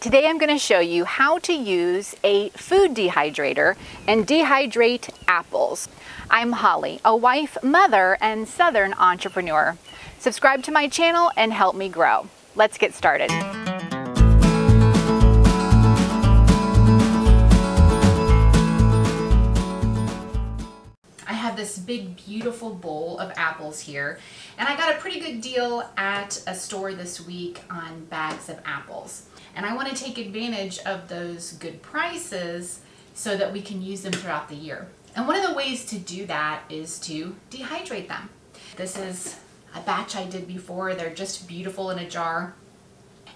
Today I'm going to show you how to use a food dehydrator and dehydrate apples. I'm Holly, a wife, mother, and Southern entrepreneur. Subscribe to my channel and help me grow. Let's get started. I have this big, beautiful bowl of apples here, and I got a pretty good deal at a store this week on bags of apples. And I want to take advantage of those good prices so that we can use them throughout the year. And one of the ways to do that is to dehydrate them. This is a batch I did before. They're just beautiful in a jar.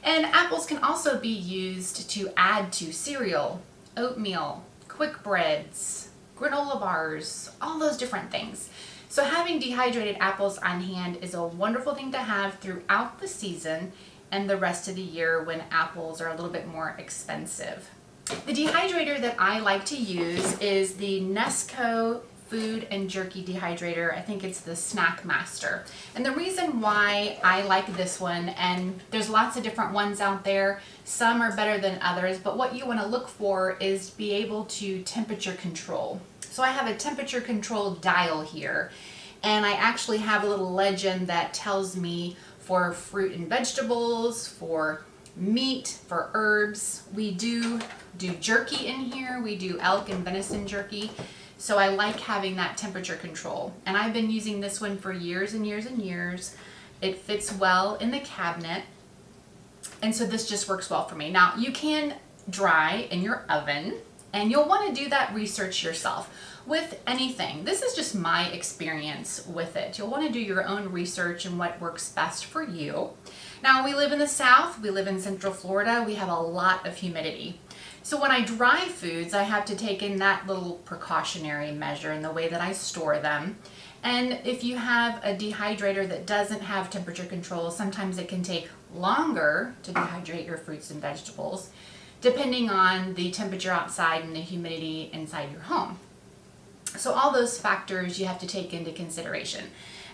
And apples can also be used to add to cereal, oatmeal, quick breads, granola bars, all those different things. So having dehydrated apples on hand is a wonderful thing to have throughout the season and the rest of the year when apples are a little bit more expensive. The dehydrator that I like to use is the Nesco Food and Jerky Dehydrator. I think it's the Snack Master. And the reason why I like this one, and there's lots of different ones out there, some are better than others, but what you want to look for is be able to temperature control. So I have a temperature control dial here, and I actually have a little legend that tells me for fruit and vegetables, for meat, for herbs. We do jerky in here. We do elk and venison jerky. So I like having that temperature control. And I've been using this one for years and years and years. It fits well in the cabinet. And so this just works well for me. Now you can dry in your oven, and you'll want to do that research yourself with anything. This is just my experience with it. You'll want to do your own research and what works best for you. Now, we live in the South, we live in Central Florida, we have a lot of humidity. So when I dry foods, I have to take in that little precautionary measure in the way that I store them. And if you have a dehydrator that doesn't have temperature control, sometimes it can take longer to dehydrate your fruits and vegetables, depending on the temperature outside and the humidity inside your home. So all those factors you have to take into consideration.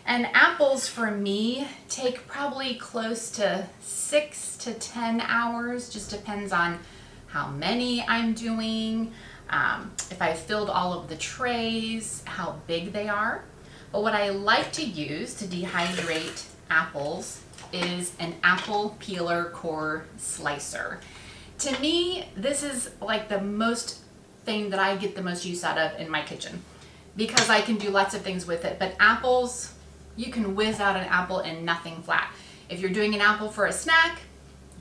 And apples for me take probably close to 6 to 10 hours, just depends on how many I'm doing, if I filled all of the trays, how big they are. But what I like to use to dehydrate apples is an apple peeler core slicer. To me, this is like the most thing that I get the most use out of in my kitchen because I can do lots of things with it. But apples, you can whiz out an apple in nothing flat. If you're doing an apple for a snack,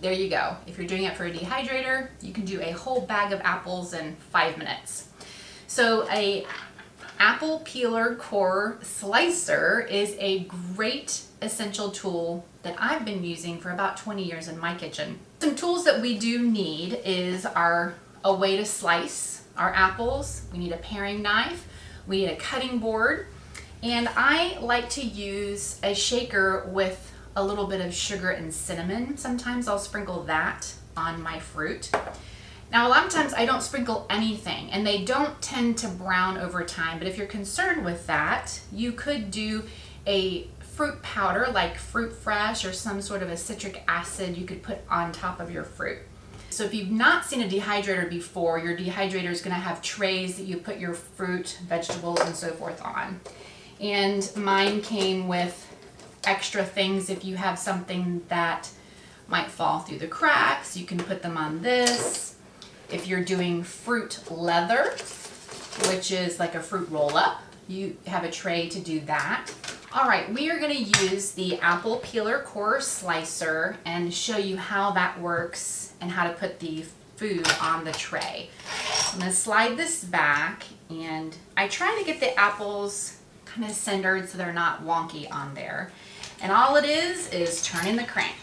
there you go. If you're doing it for a dehydrator, you can do a whole bag of apples in 5 minutes. So a apple peeler core slicer is a great essential tool that I've been using for about 20 years in my kitchen. Some tools that we do need is a way to slice our apples. We need a paring knife. We need a cutting board. And I like to use a shaker with a little bit of sugar and cinnamon. Sometimes I'll sprinkle that on my fruit. Now, a lot of times I don't sprinkle anything, and they don't tend to brown over time. But if you're concerned with that, you could do a fruit powder like Fruit Fresh or some sort of a citric acid you could put on top of your fruit. So if you've not seen a dehydrator before, your dehydrator is going to have trays that you put your fruit, vegetables, and so forth on. And mine came with extra things. If you have something that might fall through the cracks, you can put them on this. If you're doing fruit leather, which is like a fruit roll-up, you have a tray to do that. All right, we are going to use the apple peeler core slicer and show you how that works and how to put the food on the tray. I'm going to slide this back, and I try to get the apples kind of centered so they're not wonky on there. And all it is turning the crank.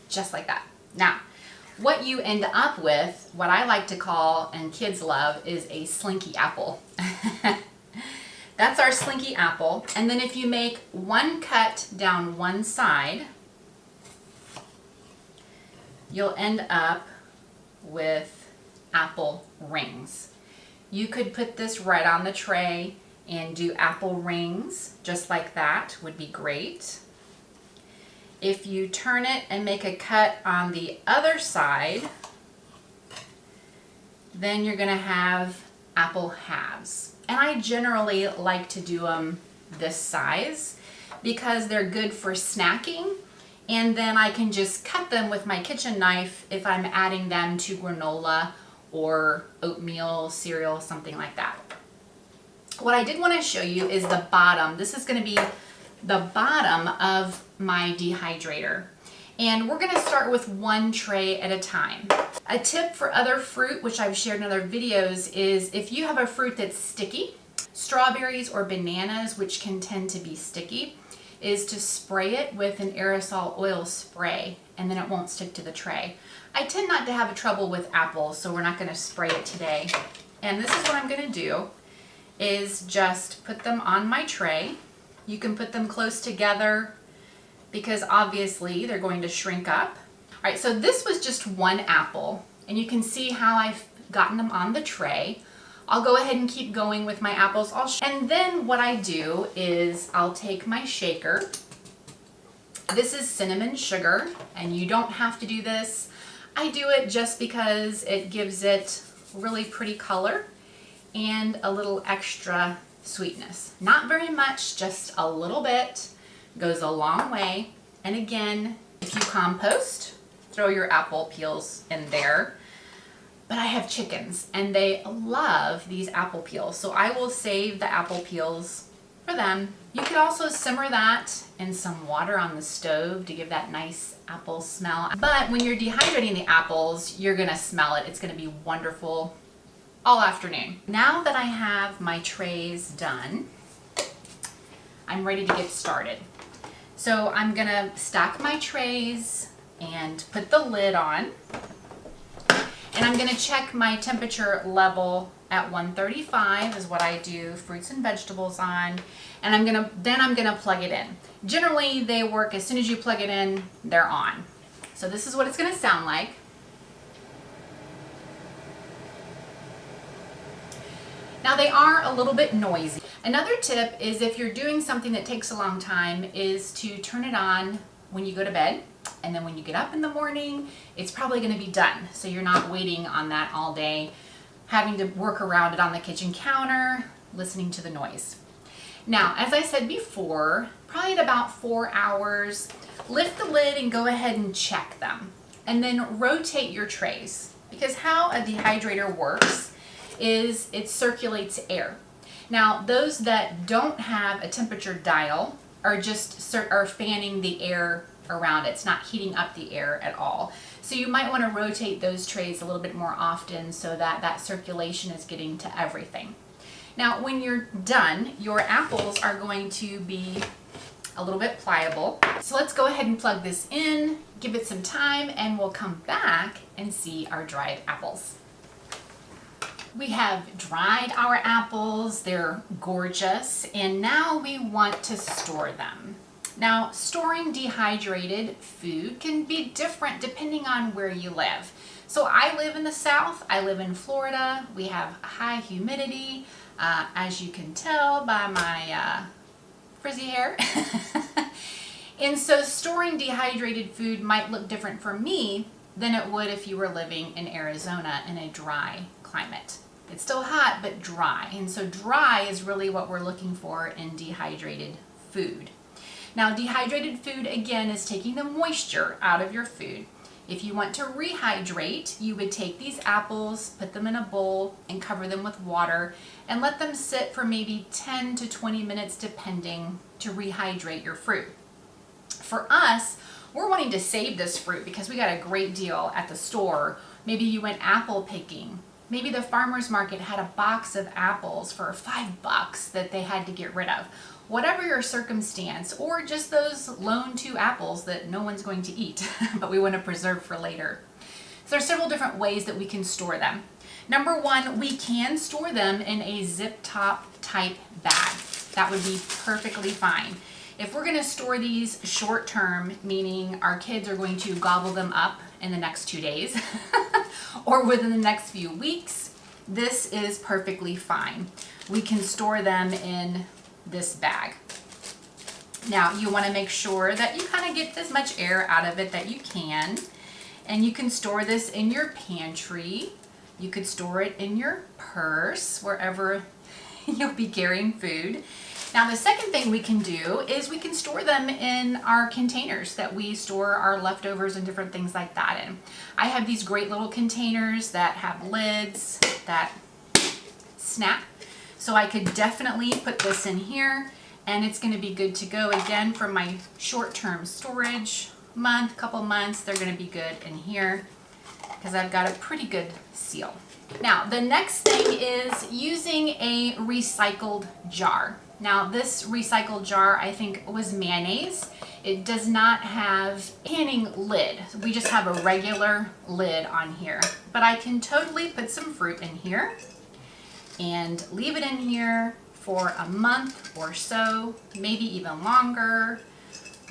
Just like that. Now, what you end up with, what I like to call, and kids love, is a slinky apple. That's our slinky apple. And then if you make one cut down one side, you'll end up with apple rings. You could put this right on the tray and do apple rings just like that would be great. If you turn it and make a cut on the other side, then you're going to have apple halves. And I generally like to do them this size because they're good for snacking, and then I can just cut them with my kitchen knife if I'm adding them to granola or oatmeal, cereal, something like that. What I did want to show you is the bottom. This is going to be the bottom of my dehydrator. And we're going to start with one tray at a time. A tip for other fruit, which I've shared in other videos, is if you have a fruit that's sticky, strawberries or bananas, which can tend to be sticky, is to spray it with an aerosol oil spray, and then it won't stick to the tray. I tend not to have trouble with apples, so we're not going to spray it today. And this is what I'm going to do, is just put them on my tray. You can put them close together because obviously they're going to shrink up. All right, so this was just one apple, and you can see how I've gotten them on the tray. I'll go ahead and keep going with my apples. And then what I do is I'll take my shaker. This is cinnamon sugar, and you don't have to do this. I do it just because it gives it really pretty color and a little extra sweetness. Not very much, just a little bit goes a long way. And again, if you compost, throw your apple peels in there. But I have chickens and they love these apple peels, so I will save the apple peels for them. You could also simmer that in some water on the stove to give that nice apple smell. But when you're dehydrating the apples, you're gonna smell it. It's gonna be wonderful all afternoon. Now that I have my trays done, I'm ready to get started. So I'm gonna stack my trays and put the lid on. And I'm gonna check my temperature level at 135 is what I do fruits and vegetables on. And then I'm gonna plug it in. Generally, they work as soon as you plug it in, they're on. So this is what it's gonna sound like. Now they are a little bit noisy. Another tip is if you're doing something that takes a long time is to turn it on when you go to bed. And then when you get up in the morning, it's probably going to be done. So you're not waiting on that all day, having to work around it on the kitchen counter, listening to the noise. Now, as I said before, probably at about 4 hours, lift the lid and go ahead and check them. And then rotate your trays. Because how a dehydrator works is it circulates air. Now, those that don't have a temperature dial are fanning the air around it. It's not heating up the air at all. So you might want to rotate those trays a little bit more often so that that circulation is getting to everything. Now, when you're done, your apples are going to be a little bit pliable. So let's go ahead and plug this in, give it some time, and we'll come back and see our dried apples. We have dried our apples, they're gorgeous, and now we want to store them. Now, storing dehydrated food can be different depending on where you live. So I live in the South, I live in Florida, we have high humidity, as you can tell by my frizzy hair. And so storing dehydrated food might look different for me than it would if you were living in Arizona in a dry climate. It's still hot, but dry. And so dry is really what we're looking for in dehydrated food. Now, dehydrated food, again, is taking the moisture out of your food. If you want to rehydrate, you would take these apples, put them in a bowl, and cover them with water, and let them sit for maybe 10 to 20 minutes, depending, to rehydrate your fruit. For us, we're wanting to save this fruit because we got a great deal at the store. Maybe you went apple picking. Maybe the farmer's market had a box of apples for $5 that they had to get rid of. Whatever your circumstance, or just those lone 2 apples that no one's going to eat, but we want to preserve for later. So there are several different ways that we can store them. Number one, we can store them in a zip top type bag. That would be perfectly fine. If we're going to store these short term, meaning our kids are going to gobble them up in the next 2 days or within the next few weeks, this is perfectly fine. We can store them in this bag. Now you want to make sure that you kind of get as much air out of it that you can. And you can store this in your pantry. You could store it in your purse, wherever you'll be carrying food. Now the second thing we can do is we can store them in our containers that we store our leftovers and different things like that in. I have these great little containers that have lids that snap. So I could definitely put this in here and it's going to be good to go again for my short-term storage. Couple months, they're going to be good in here because I've got a pretty good seal. Now the next thing is using a recycled jar. Now this recycled jar I think was mayonnaise. It does not have a canning lid. We just have a regular lid on here. But I can totally put some fruit in here and leave it in here for a month or so, maybe even longer.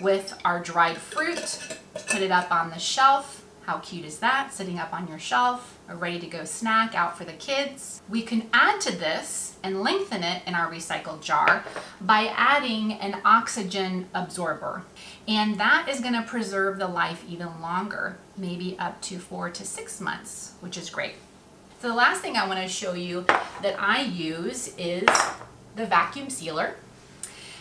With our dried fruit, put it up on the shelf. How cute is that? Sitting up on your shelf, a ready to go snack out for the kids. We can add to this and lengthen it in our recycled jar by adding an oxygen absorber. And that is gonna preserve the life even longer, maybe up to 4 to 6 months, which is great. So the last thing I wanna show you that I use is the vacuum sealer.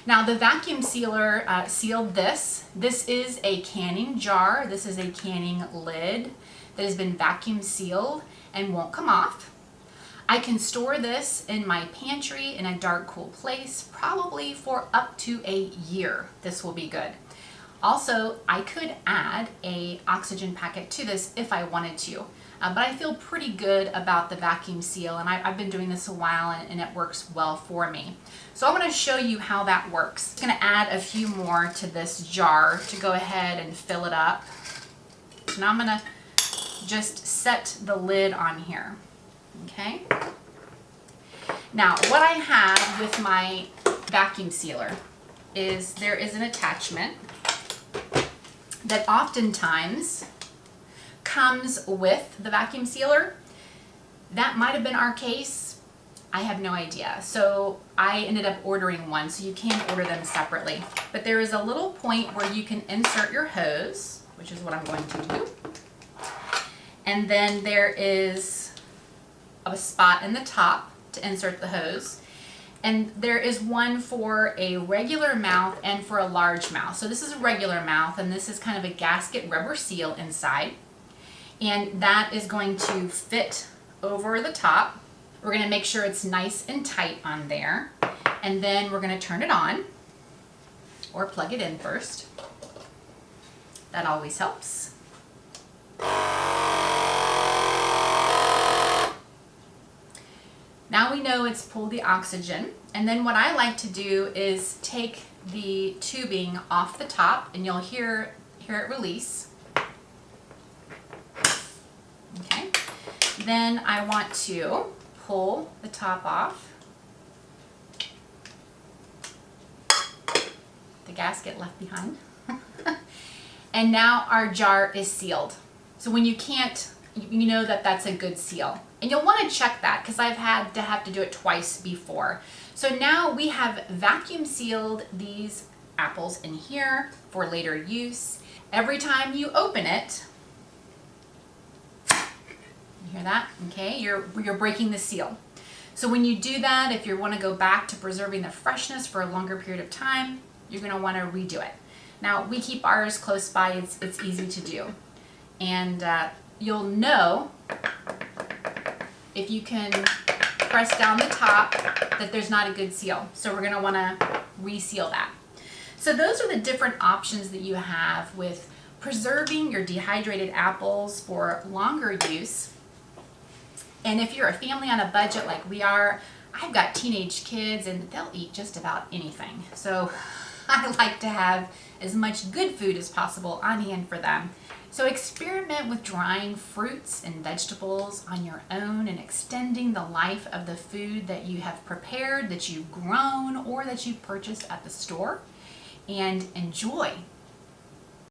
Now the vacuum sealer sealed this. This is a canning jar. This is a canning lid that has been vacuum sealed and won't come off. I can store this in my pantry in a dark, cool place, probably for up to a year. This will be good. Also, I could add a oxygen packet to this if I wanted to. But I feel pretty good about the vacuum seal, and I've been doing this a while and it works well for me. So I'm going to show you how that works. I'm going to add a few more to this jar to go ahead and fill it up. So now I'm going to just set the lid on here. Okay. Now what I have with my vacuum sealer is there is an attachment that oftentimes comes with the vacuum sealer. That might have been our case. I have no idea. So I ended up ordering one, so you can order them separately. But there is a little point where you can insert your hose, which is what I'm going to do. And then there is a spot in the top to insert the hose. And there is one for a regular mouth and for a large mouth. So this is a regular mouth, and this is kind of a gasket rubber seal inside. And that is going to fit over the top. We're going to make sure it's nice and tight on there. And then we're going to turn it on or plug it in first. That always helps. Now we know it's pulled the oxygen. And then what I like to do is take the tubing off the top, and you'll hear it release. Okay. Then I want to pull the top off. The gasket left behind. And now our jar is sealed. So when you can't, you know that that's a good seal. And you'll want to check that because I've had to have to do it twice before. So now we have vacuum sealed these apples in here for later use. Every time you open it, you hear that? Okay, you're breaking the seal. So when you do that, if you want to go back to preserving the freshness for a longer period of time, you're going to want to redo it. Now we keep ours close by, it's easy to do. And you'll know if you can press down the top that there's not a good seal. So we're going to want to reseal that. So those are the different options that you have with preserving your dehydrated apples for longer use. And if you're a family on a budget like we are, I've got teenage kids and they'll eat just about anything. So I like to have as much good food as possible on hand for them. So experiment with drying fruits and vegetables on your own and extending the life of the food that you have prepared, that you've grown, or that you've purchased at the store. And enjoy